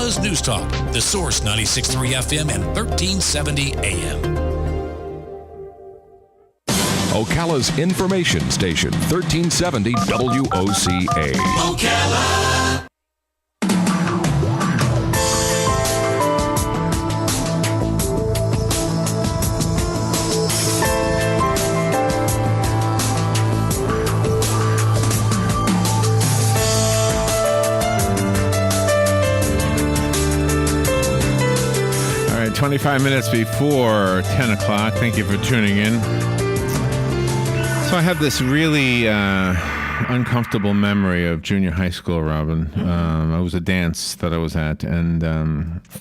Ocala's News Talk, The Source 96.3 FM and 1370 AM. Ocala's information station, 1370 WOCA. Ocala! All right, 25 minutes before 10 o'clock. Thank you for tuning in. So I have this really uncomfortable memory of junior high school, Robin. It was a dance that I was at, and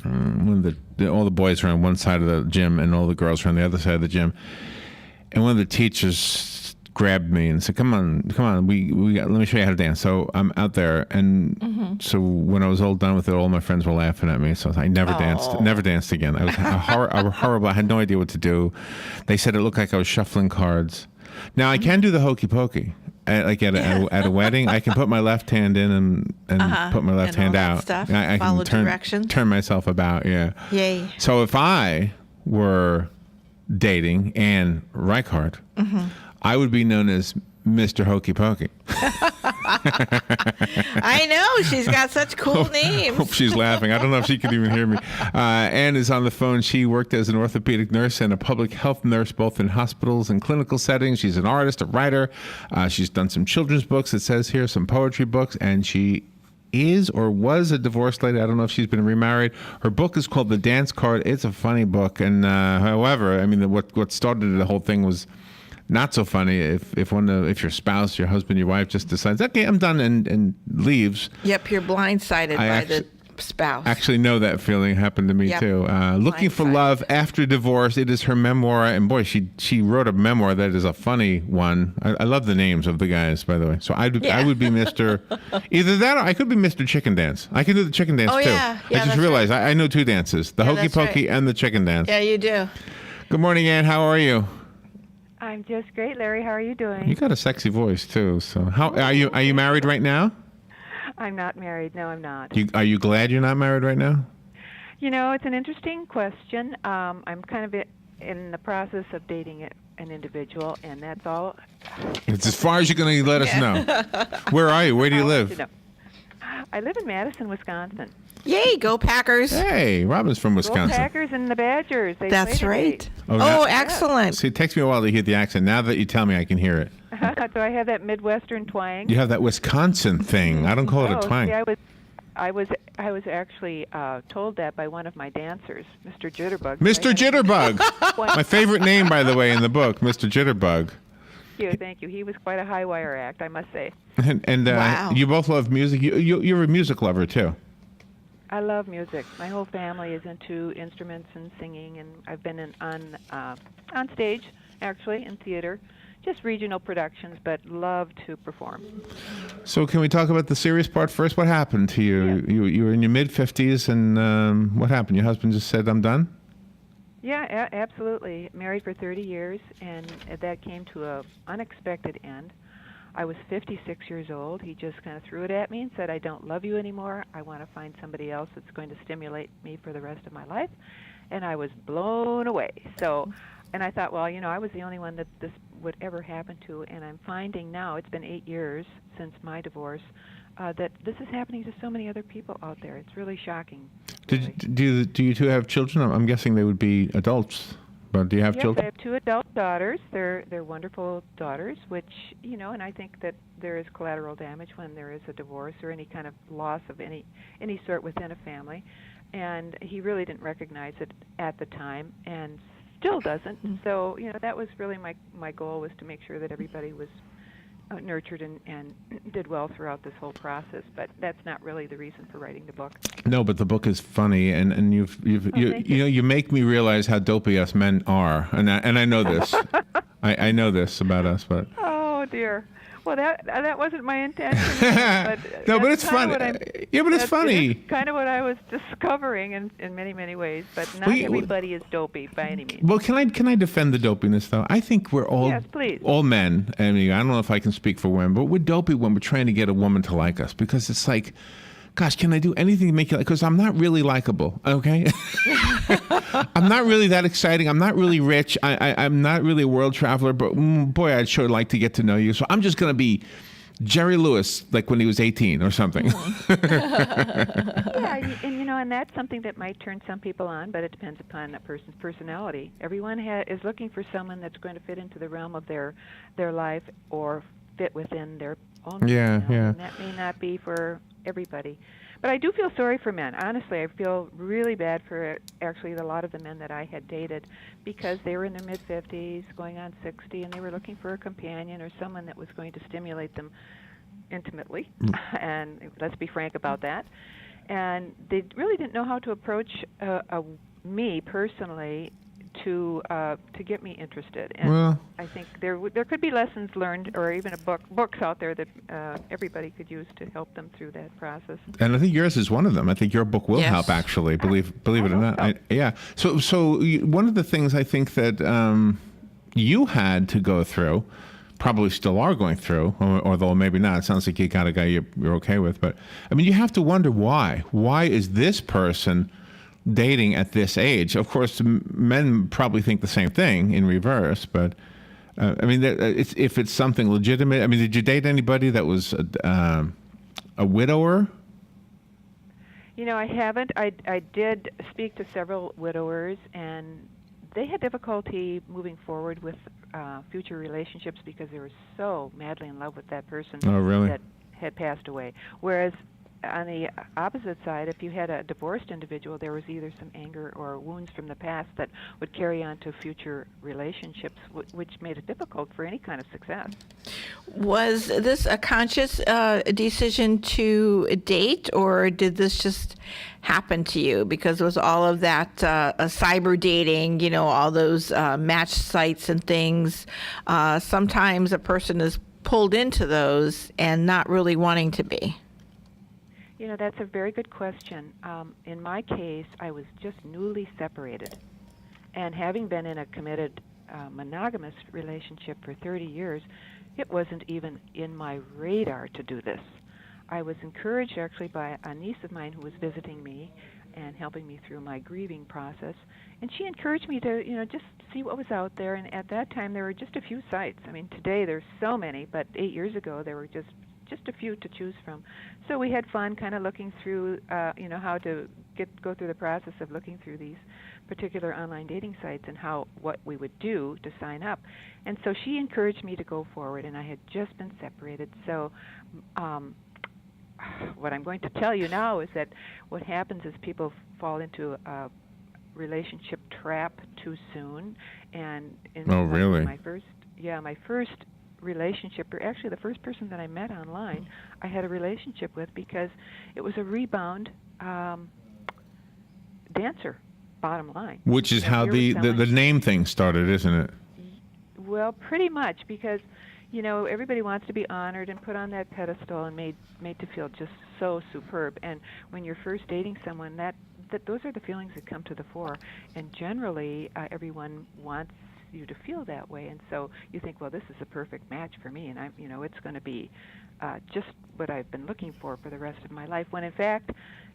when all the boys were on one side of the gym and all the girls were on the other side of the gym, and one of the teachers grabbed me and said, "Come on, let me show you how to dance." So I'm out there, and so when I was all done with it, all my friends were laughing at me. So I never danced again. I was horrible. I had no idea what to do. They said it looked like I was shuffling cards. Now I can do the hokey pokey, at a wedding. I can put my left hand in and put my left hand out. Stuff. I Follow can directions. turn myself about. Yeah. Yay. So if I were dating Anne Reichardt, I would be known as Mr. Hokey Pokey. I know. She's got such cool names. Hope she's laughing. I don't know if she can even hear me. Anne is on the phone. She worked as an orthopedic nurse and a public health nurse, both in hospitals and clinical settings. She's an artist, a writer. She's done some children's books, it says here, some poetry books, and she is or was a divorced lady. I don't know if she's been remarried. Her book is called The Dance Card. It's a funny book. And however, I mean, what started the whole thing was not so funny if your spouse, your husband, your wife just decides, okay, I'm done and leaves. Yep, you're blindsided by the spouse. Actually know that feeling. Happened to me too. Looking for Love After Divorce. It is her memoir, and boy, she wrote a memoir that is a funny one. I love the names of the guys, by the way. So I would be Mr. Either that or I could be Mr. Chicken Dance. I can do the chicken dance too. Yeah, I just realized I know two dances: the hokey that's pokey right. and the chicken dance. Yeah, you do. Good morning, Ann. How are you? I'm just great, Larry. How are you doing? You got a sexy voice too. So how are you? Are you married right now? I'm not married. No, I'm not. Are you glad you're not married right now? You know, it's an interesting question. I'm kind of in the process of dating an individual, and that's all. It's as far as you're going to let us know. Where are you? Where do you live? I live in Madison, Wisconsin. Yay, go Packers. Hey, Robin's from Wisconsin. Go Packers and the Badgers. They That's played right. today. Oh, excellent. See, it takes me a while to hear the accent. Now that you tell me, I can hear it. So I have that Midwestern twang. You have that Wisconsin thing. I don't call it a twang. See, I was actually told that by one of my dancers, Mr. Jitterbug. Mr. Jitterbug. My favorite name, by the way, in the book, Mr. Jitterbug. Thank you. He was quite a high wire act, I must say. And Wow. You both love music. You're a music lover, too. I love music. My whole family is into instruments and singing, and I've been on stage, actually, in theater, just regional productions, but love to perform. So can we talk about the serious part first? What happened to you? Yeah. You were in your mid-50s, and what happened? Your husband just said, I'm done? Yeah, absolutely. Married for 30 years, and that came to an unexpected end. I was 56 years old. He just kind of threw it at me and said, I don't love you anymore. I want to find somebody else that's going to stimulate me for the rest of my life. And I was blown away. So, and I thought, well, I was the only one that this would ever happen to. And I'm finding now, it's been 8 years since my divorce, that this is happening to so many other people out there. It's really shocking. Really. Do you two have children? I'm guessing they would be adults. But do you have children? Yes, I have 2 adult daughters. They're wonderful daughters, which, and I think that there is collateral damage when there is a divorce or any kind of loss of any sort within a family. And he really didn't recognize it at the time and still doesn't. So, that was really my goal, was to make sure that everybody was nurtured and did well throughout this whole process, but that's not really the reason for writing the book. No, but the book is funny, and you make me realize how dopey us men are, and I know this. I know this about us, but oh dear. Well, that wasn't my intention. But no, but it's funny. Yeah, but it's funny. Kind of what I was discovering in many, many ways. But not everybody is dopey by any means. Well, can I defend the dopiness though? I think we're all all men. I mean, I don't know if I can speak for women, but we're dopey when we're trying to get a woman to like us, because it's like, gosh, can I do anything to make you like? Because I'm not really likable, okay? I'm not really that exciting. I'm not really rich. I'm not really a world traveler, but boy, I'd sure like to get to know you. So I'm just going to be Jerry Lewis, like when he was 18 or something. Yeah, and that's something that might turn some people on, but it depends upon a person's personality. Everyone is looking for someone that's going to fit into the realm of their life or fit within their own personality. And that may not be for everybody. But I do feel sorry for men. Honestly, I feel really bad for actually a lot of the men that I had dated because they were in their mid-50s, going on 60, and they were looking for a companion or someone that was going to stimulate them intimately. And let's be frank about that. And they really didn't know how to approach me personally to get me interested. And I think there could be lessons learned, or even books out there that everybody could use to help them through that process. And I think yours is one of them. I think your book will help, actually. Believe it or not. So one of the things I think that you had to go through, probably still are going through, although maybe not. It sounds like you got a guy you're okay with, but I mean, you have to wonder why. Why is this person dating at this age? Of course, men probably think the same thing in reverse, but I mean, if it's something legitimate. I mean, did you date anybody that was a widower? I haven't. I did speak to several widowers, and they had difficulty moving forward with future relationships because they were so madly in love with that person that had passed away. Whereas on the opposite side, if you had a divorced individual, there was either some anger or wounds from the past that would carry on to future relationships, which made it difficult for any kind of success. Was this a conscious decision to date, or did this just happen to you? Because it was all of that cyber dating, all those match sites and things. Sometimes a person is pulled into those and not really wanting to be. That's a very good question. In my case, I was just newly separated. And having been in a committed monogamous relationship for 30 years, it wasn't even in my radar to do this. I was encouraged actually by a niece of mine who was visiting me and helping me through my grieving process. And she encouraged me to, just see what was out there. And at that time, there were just a few sites. I mean, today there's so many, but 8 years ago there were just a few to choose from. So we had fun kind of looking through, how to go through the process of looking through these particular online dating sites and what we would do to sign up. And so she encouraged me to go forward, and I had just been separated. So what I'm going to tell you now is that what happens is people fall into a relationship trap too soon. And really? My first relationship, or actually the first person that I met online, I had a relationship with because it was a rebound dancer, bottom line. Which is how the name thing started, isn't it? Well, pretty much, because everybody wants to be honored and put on that pedestal and made to feel just so superb. And when you're first dating someone, that those are the feelings that come to the fore. And generally, everyone wants you to feel that way, and so you think, well, this is a perfect match for me, and it's going to be just what I've been looking for the rest of my life. When in fact,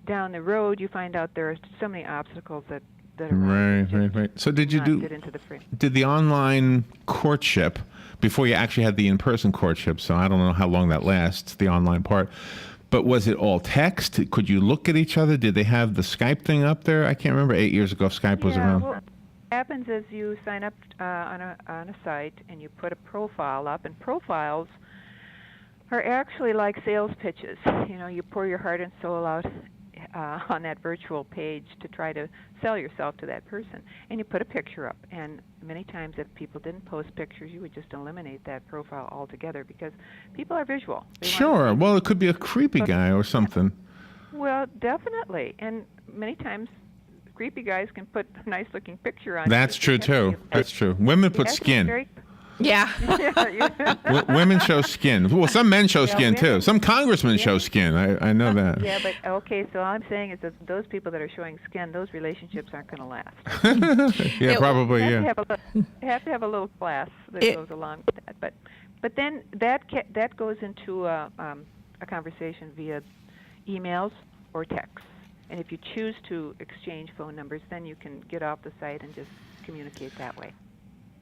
down the road, you find out there are so many obstacles that are right. So did you fit into the frame. Did the online courtship before you actually had the in-person courtship? So I don't know how long that lasts, the online part. But was it all text? Could you look at each other? Did they have the Skype thing up there? I can't remember. 8 years ago, Skype was around. Well, what happens is you sign up on a site and you put a profile up, and profiles are actually like sales pitches. You pour your heart and soul out on that virtual page to try to sell yourself to that person, and you put a picture up. And many times, if people didn't post pictures, you would just eliminate that profile altogether because people are visual. Sure. Well, it could be a creepy guy or something. Well, definitely, and many times creepy guys can put a nice-looking picture on. That's true, too. That's true. Women put skin. Yeah. Women show skin. Well, some men show skin, too. Some congressmen show skin. I know that. Yeah, but, okay, so all I'm saying is that those people that are showing skin, those relationships aren't going to last. Yeah, probably, You have to have a little class that goes along with that. But then that goes into a conversation via emails or text. And if you choose to exchange phone numbers, then you can get off the site and just communicate that way.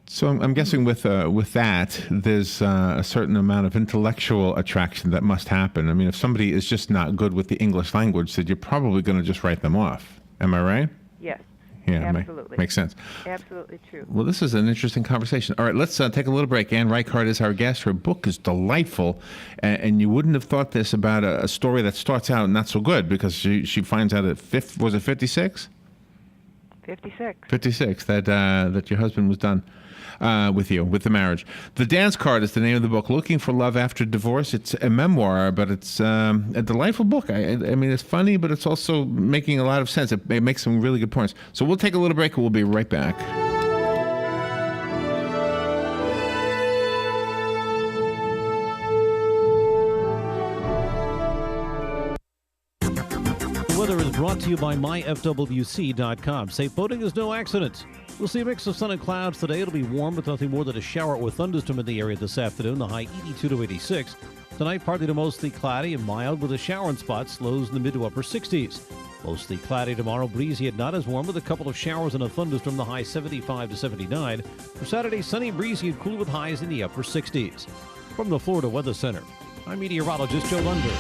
So I'm guessing with that, there's a certain amount of intellectual attraction that must happen. I mean, if somebody is just not good with the English language, then you're probably going to just write them off. Am I right? Yes. Yeah, absolutely. Makes sense. Absolutely true. Well, this is an interesting conversation. All right, let's take a little break. Ann Reichardt is our guest. Her book is delightful, and you wouldn't have thought this about a story that starts out not so good, because she finds out at 56? 56. 56, that your husband was done with you, with the marriage. The Dance Card is the name of the book, Looking for Love After Divorce. It's a memoir, but it's a delightful book. I mean, it's funny, but it's also making a lot of sense. It makes some really good points. So we'll take a little break, and we'll be right back. The weather is brought to you by myfwc.com. Safe boating is no accident. We'll see a mix of sun and clouds today. It'll be warm with nothing more than a shower or thunderstorm in the area this afternoon. The high 82 to 86. Tonight, partly to mostly cloudy and mild with a shower in spots. Lows in the mid to upper 60s. Mostly cloudy tomorrow. Breezy and not as warm with a couple of showers and a thunderstorm. The high 75 to 79. For Saturday, sunny, breezy, and cool with highs in the upper 60s. From the Florida Weather Center, I'm meteorologist Joe Lunder.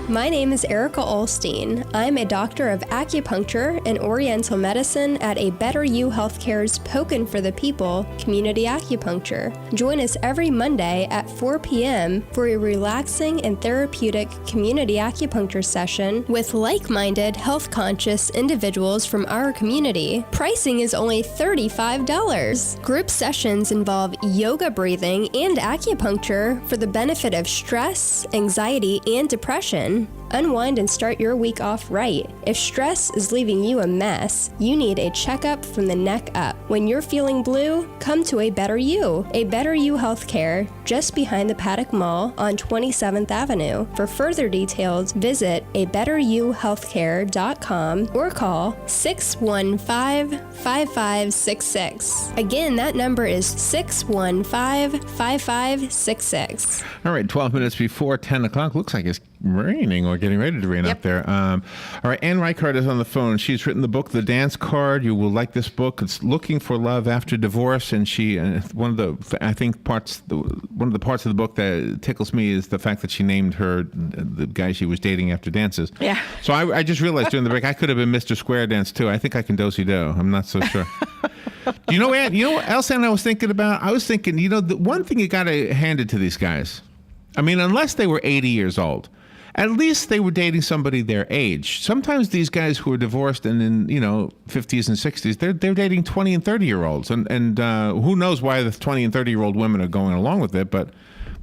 My name is Erica Olstein. I'm a doctor of acupuncture and oriental medicine at A Better You Healthcare's Pokin' for the People Community Acupuncture. Join us every Monday at 4 p.m. for a relaxing and therapeutic community acupuncture session with like-minded, health-conscious individuals from our community. Pricing is only $35. Group sessions involve yoga breathing and acupuncture for the benefit of stress, anxiety, and depression. Unwind and start your week off right. If stress is leaving you a mess, you need a checkup from the neck up. When you're feeling blue, come to A Better You. A Better You Healthcare, just behind the Paddock Mall on 27th Avenue. For further details, visit abetteryouhealthcare.com or call 615-5566. Again, that number is 615-5566. All right, 12 minutes before 10 o'clock. Looks like it's raining or getting ready to rain up there. All right, Ann Reichardt is on the phone. She's written the book, The Dance Card. You will like this book. It's Looking for Love After Divorce, and she one of the parts of the book that tickles me is the fact that she named the guy she was dating after dances. Yeah. So I just realized during the break I could have been Mr. Square Dance too. I think I can do-si-do. I'm not so sure. You know what else, Ann, I was thinking about? I was thinking, the one thing you got to hand it to these guys. I mean, unless they were 80 years old. At least they were dating somebody their age. Sometimes these guys who are divorced and in 50s and 60s, they're dating 20 and 30-year-olds, and who knows why the 20 and 30-year-old women are going along with it. But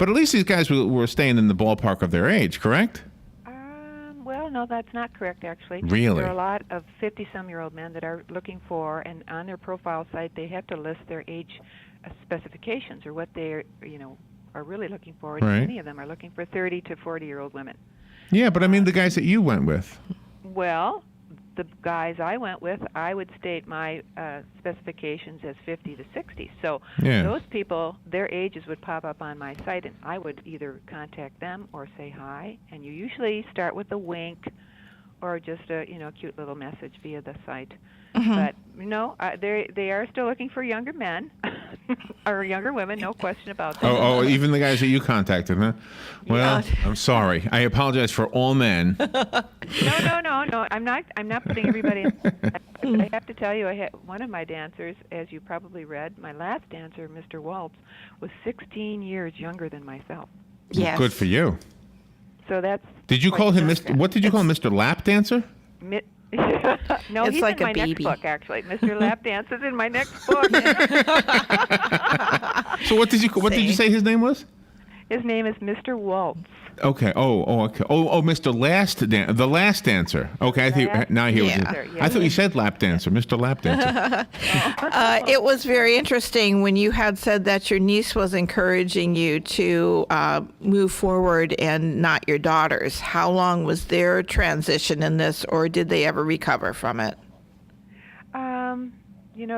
at least these guys were staying in the ballpark of their age, correct? Well, no, that's not correct, actually. Really? There are a lot of 50-some-year-old men that are looking for, and on their profile site, they have to list their age specifications or what they are really looking for. And right. Many of them are looking for 30 to 40-year-old women. Yeah, but I mean the guys that you went with. Well, the guys I went with, I would state my specifications as 50 to 60. So those people, their ages would pop up on my site, and I would either contact them or say hi. And you usually start with a wink or just a cute little message via the site. Mm-hmm. But they are still looking for younger men or younger women, no question about that. Oh, even the guys that you contacted, huh? Well, yeah. I'm sorry. I apologize for all men. No. I'm not putting everybody in. I have to tell you, I had one of my dancers, as you probably read, my last dancer, Mr. Waltz, was 16 years younger than myself. Yes. Good for you. So that's. Did you call him Mr. What did you call him, Mr. Lap Dancer? No, it's he's like in my next book, actually. Mr. Lap Dance is in my next book. So what did you say his name was? His name is Mr. Waltz. Okay. Okay. Mr. The Last Dancer. Okay. Now I hear what you said. I thought you said lap dancer, Mr. Lap Dancer. It was very interesting when you had said that your niece was encouraging you to move forward and not your daughters. How long was their transition in this, or did they ever recover from it?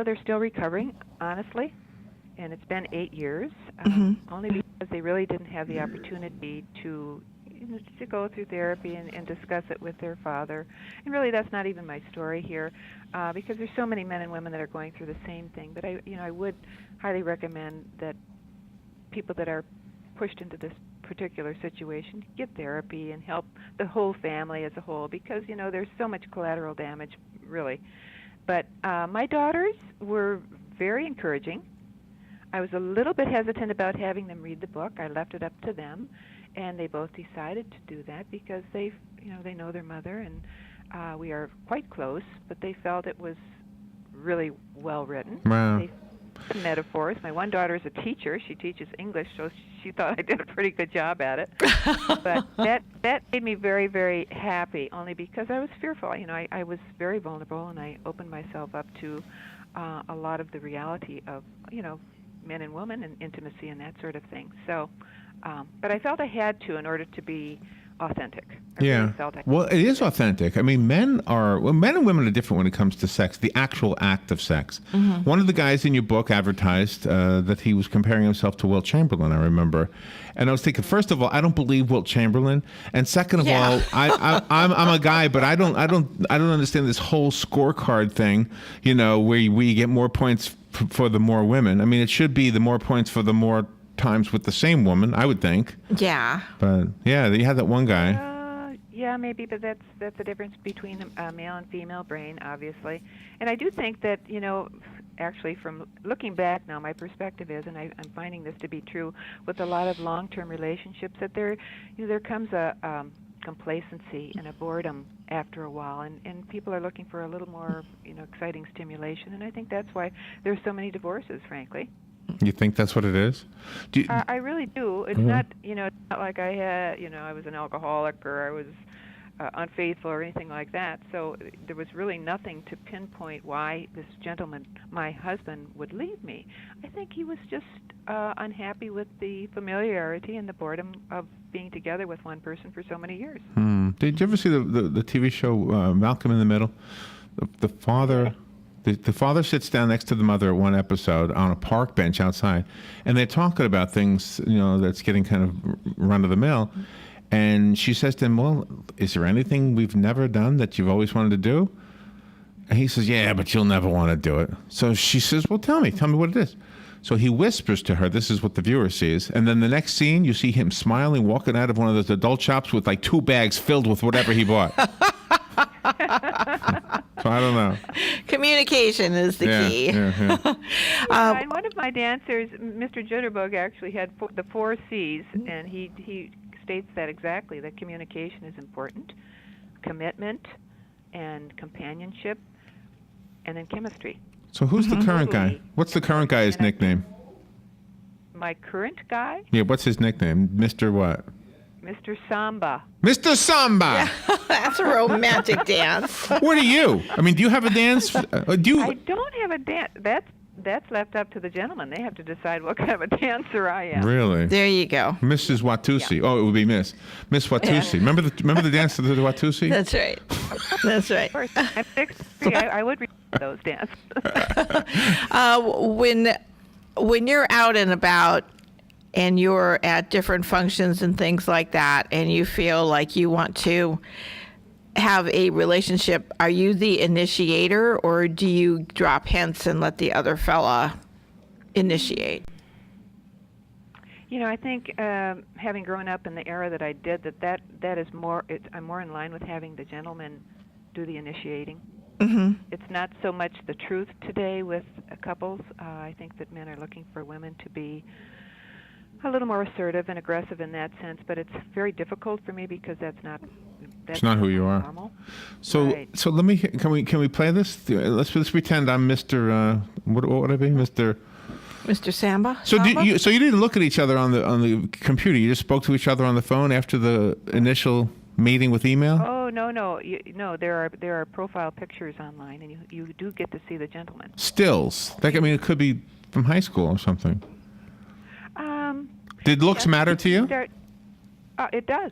They're still recovering, honestly. And it's been 8 years, only because they really didn't have the opportunity to, to go through therapy and discuss it with their father. And really, that's not even my story here, because there's so many men and women that are going through the same thing. But I would highly recommend that people that are pushed into this particular situation get therapy and help the whole family as a whole, because there's so much collateral damage, really. But my daughters were very encouraging. I was a little bit hesitant about having them read the book. I left it up to them, and they both decided to do that because they know their mother, and we are quite close. But they felt it was really well written. Wow. Metaphors. My one daughter is a teacher. She teaches English, so she thought I did a pretty good job at it. But that made me very, very happy, only because I was fearful. I was very vulnerable, and I opened myself up to a lot of the reality of, men and women and intimacy and that sort of thing. So, but I felt I had to in order to be authentic. I really felt Well, it is authentic. I mean, men and women are different when it comes to sex, the actual act of sex. Mm-hmm. One of the guys in your book advertised that he was comparing himself to Wilt Chamberlain, I remember. And I was thinking, first of all, I don't believe Wilt Chamberlain, and second of all, I'm a guy, but I don't understand this whole scorecard thing, where you get more points for the more women. I mean, it should be the more points for the more times with the same woman, I would think. Yeah. But yeah, you had that one guy. Yeah, maybe, but that's the difference between a male and female brain, obviously. And I do think that, actually from looking back now, my perspective is, and I'm finding this to be true with a lot of long-term relationships, that there comes a complacency and a boredom after a while, and people are looking for a little more, exciting stimulation, and I think that's why there's so many divorces, frankly. You think that's what it is? I really do. It's not, it's not like I had, I was an alcoholic or I was unfaithful or anything like that. So there was really nothing to pinpoint why this gentleman, my husband, would leave me. I think he was just unhappy with the familiarity and the boredom of being together with one person for so many years. Did you ever see the TV show Malcolm in the Middle? The father... The father sits down next to the mother at one episode on a park bench outside, and they're talking about things, that's getting kind of run of the mill. And she says to him, well, is there anything we've never done that you've always wanted to do? And he says, yeah, but you'll never want to do it. So she says, well, tell me what it is. So he whispers to her, this is what the viewer sees. And then the next scene, you see him smiling, walking out of one of those adult shops with like 2 bags filled with whatever he bought. So I don't know. Communication is the key. Yeah, and one of my dancers, Mr. Jitterbug, actually had the 4 C's, and he states that exactly, that communication is important, commitment, and companionship, and then chemistry. So who's the current guy? What's the current guy's nickname? My current guy? Yeah, what's his nickname? Mr. what? Mr. Samba. Mr. Samba! Yeah, that's a romantic dance. What are you? I mean, do you have a dance? I don't have a dance. That's left up to the gentleman. They have to decide what kind of a dancer I am. Really? There you go. Mrs. Watusi. Yeah. Oh, it would be Miss Watusi. Yeah. Remember the dance of the Watusi? That's right. That's right. Of course. I'm 63. I would read those dances. When you're out and about and you're at different functions and things like that, and you feel like you want to have a relationship, are you the initiator, or do you drop hints and let the other fella initiate? I think having grown up in the era that I did, that is more. I'm more in line with having the gentleman do the initiating. Mm-hmm. It's not so much the truth today with couples. I think that men are looking for women to be a little more assertive and aggressive in that sense, but it's very difficult for me because that's not who you are. Normal. So Right. so let me can we play this? Let's pretend I'm Mr. What would I be, Mr. Samba? So you didn't look at each other on the computer. You just spoke to each other on the phone after the initial meeting with email? Oh no. There are profile pictures online, and you do get to see the gentleman. Stills. It could be from high school or something. Did looks matter to you? It does.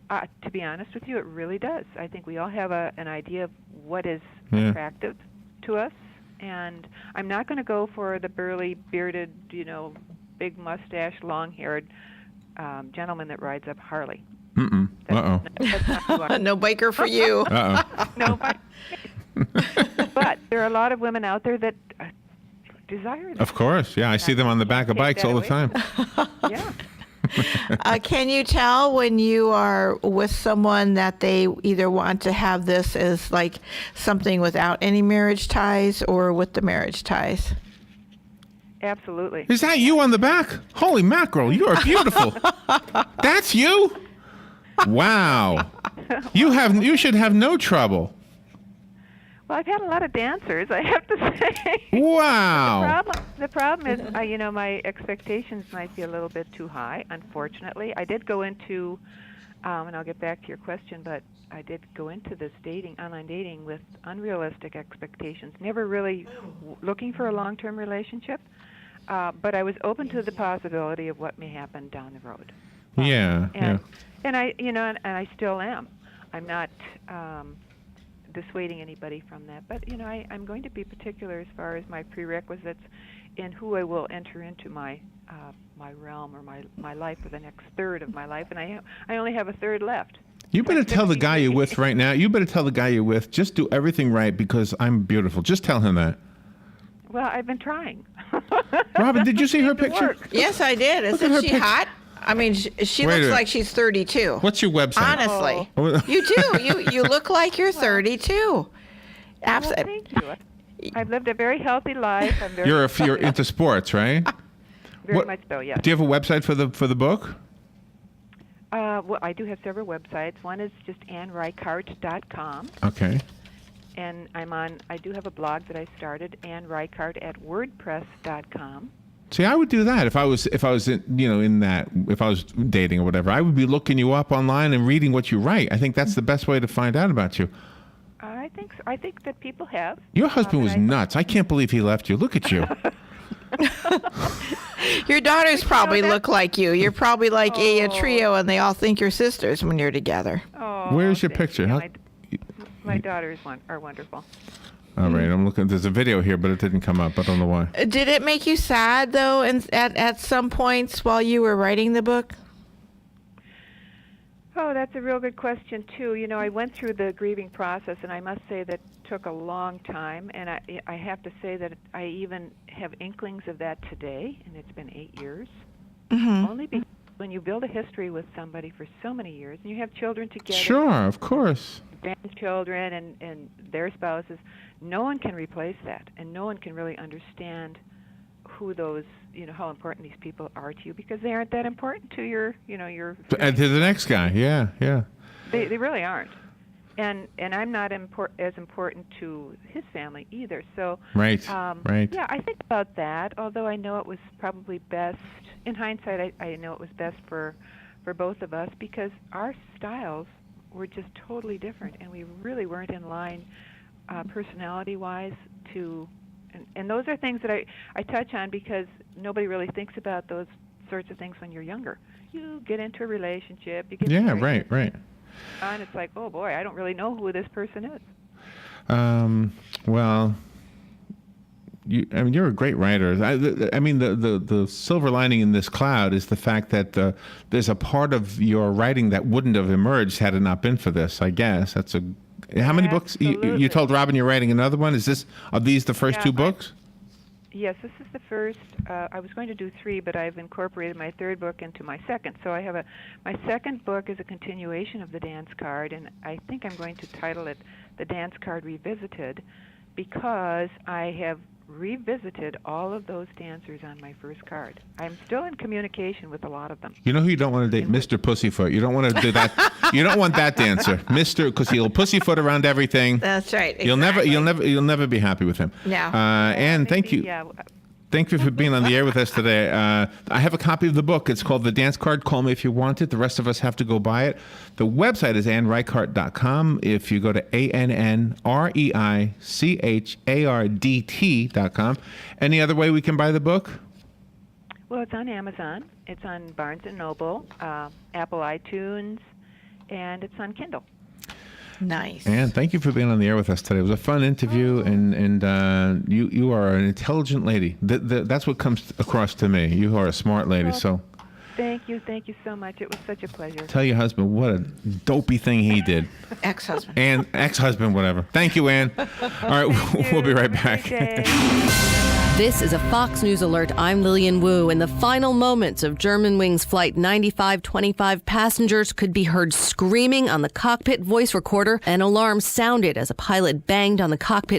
To be honest with you, it really does. I think we all have an idea of what is attractive to us, and I'm not going to go for the burly, bearded, big mustache, long-haired gentleman that rides a Harley. Uh-oh. That's not who I am. No biker for you. No, but there are a lot of women out there that desire that. Of course, yeah. I see them on the back of Take bikes that all the away. time. Yeah. Can you tell when you are with someone that they either want to have this as like something without any marriage ties or with the marriage ties? Absolutely. Is that you on the back? Holy mackerel, you are beautiful. That's you? Wow. You should have no trouble. Well, I've had a lot of dancers, I have to say. Wow. The problem is, my expectations might be a little bit too high, unfortunately. I did go into, and I'll get back to your question, but I did go into this online dating with unrealistic expectations, never really looking for a long-term relationship, but I was open to the possibility of what may happen down the road. Yeah. And I still am. I'm not dissuading anybody from that, but I'm going to be particular as far as my prerequisites in who I will enter into my realm or my life for the next third of my life, and I only have a third left. You better tell the guy you're with right now. You better tell the guy you're with, just do everything right because I'm beautiful. Just tell him that. Well, I've been trying. Robin, did you see her picture? Work. Yes, I did. at Isn't her she picture. hot? I mean, she Wait a looks minute. like she's 32. What's your website? Honestly, Oh. you do. You look like you're 32. Well, Absolutely. thank you. I've lived a very healthy life. I'm very You're into sports, right? very what- much so. Yes. Do you have a website for the book? Well, I do have several websites. One is just AnnReichardt.com, Okay. and I do have a blog that I started, AnnReichardt@wordpress.com. See, I would do that if I was if I was dating or whatever. I would be looking you up online and reading what you write. I think that's the best way to find out about you. I think so. I think that people have. Your husband was and I- nuts. I can't believe he left you. Look at you. Your daughters probably that- look like you. You're probably like a trio, and they all think you're sisters when you're together. Oh, Where's your thank picture? you. How- My daughters are wonderful. All right, I'm looking. There's a video here, but it didn't come up. I don't know why. Did it make you sad though, at some points while you were writing the book? Oh, that's a real good question too. I went through the grieving process, and I must say that took a long time. And I have to say that I even have inklings of that today, and it's been 8 years. Only because when you build a history with somebody for so many years, and you have children together, Sure, of course. grandchildren and their spouses, no one can replace that, and no one can really understand who those, how important these people are to you, because they aren't that important to your. And to the next guy, yeah. They really aren't, and I'm not as important to his family either. So Right. Yeah, I think about that. Although I know it was probably best in hindsight. I know it was best for both of us because our styles were just totally different, and we really weren't in line personality-wise to. And those are things that I touch on because nobody really thinks about those sorts of things when you're younger. You get into a relationship, you get married, right. and it's like, oh boy, I don't really know who this person is. Well, you're a great writer. The silver lining in this cloud is the fact that there's a part of your writing that wouldn't have emerged had it not been for this. I guess that's a. How many books? You told Robin you're writing another one. Are these the first two books? Yes, this is the first. I was going to do 3, but I've incorporated my third book into my second. So I have my second book is a continuation of the dance card, and I think I'm going to title it The Dance Card Revisited, because I have revisited all of those dancers on my first card. I'm still in communication with a lot of them. You know who you don't want to date? Mr. Pussyfoot. You don't want to do that. You don't want that dancer, Mr. Because he'll pussyfoot around everything. That's right. You'll never be happy with him. No. And thank you. Yeah. Thank you for being on the air with us today. I have a copy of the book. It's called The Dance Card. Call me if you want it. The rest of us have to go buy it. The website is AnnReichardt.com. If you go to AnnReichardt.com. Any other way we can buy the book? Well, it's on Amazon. It's on Barnes & Noble, Apple iTunes, and it's on Kindle. Nice. And thank you for being on the air with us today. It was a fun interview, and you are an intelligent lady. That's what comes across to me. You are a smart lady. Well, So Thank you so much. It was such a pleasure. Tell your husband what a dopey thing he did. Ex-husband. And ex-husband, whatever. Thank you, Ann. All right, we'll be right back. This is a Fox News alert. I'm Lillian Wu. In the final moments of Germanwings Flight 9525, passengers could be heard screaming on the cockpit voice recorder. An alarm sounded as a pilot banged on the cockpit